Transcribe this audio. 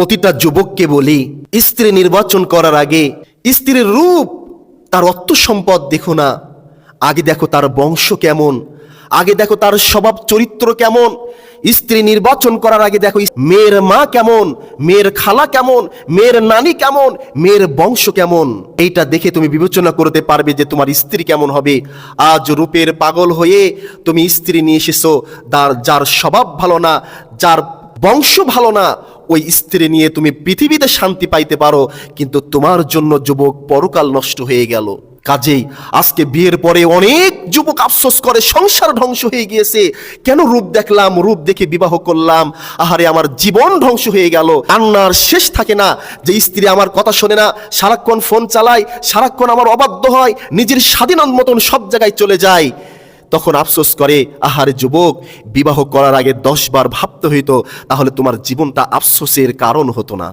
প্রতিটা যুবককে বলি, স্ত্রী নির্বাচন করার আগে স্ত্রীর রূপ, তার অর্থ সম্পদ দেখো না, আগে দেখো তার বংশ কেমন, আগে দেখো তার স্বভাব চরিত্র কেমন। স্ত্রী নির্বাচন করার আগে দেখো মেয়ের মা কেমন, মেয়ের খালা কেমন, মেয়ের নানি কেমন, মেয়ের বংশ কেমন। এইটা দেখে তুমি বিবেচনা করতে পারবে যে তোমার স্ত্রী কেমন হবে। আজ রূপের পাগল হয়ে তুমি স্ত্রী নিয়ে এসেছো যার স্বভাব ভালো না, যার বংশ ভালো না, ওই স্ত্রী নিয়ে তুমি পৃথিবীতে শান্তি পাইতে পারো, কিন্তু তোমার জন্য যুবক পরকাল নষ্ট হয়ে গেল। কাজেই আজকে বিয়ের পরে অনেক যুবক আফসোস করে, সংসার ধ্বংস হয়ে গিয়েছে, কেন রূপ দেখলাম, রূপ দেখে বিবাহ করলাম, আহারে আমার জীবন ধ্বংস হয়ে গেল। কান্নার শেষ থাকে না যে স্ত্রী আমার কথা শোনে না, সারাক্ষণ ফোন চালায়, সারাক্ষণ আমার অবাধ্য হয়, নিজের স্বাধীনতার মতন সব জায়গায় চলে যায়। তখন আফসোস করে, আহারে যুবক, বিবাহ করার আগে 10 বার ভাবতে হইতো, তাহলে তোমার জীবনটা আফসোসের কারণ হতো না।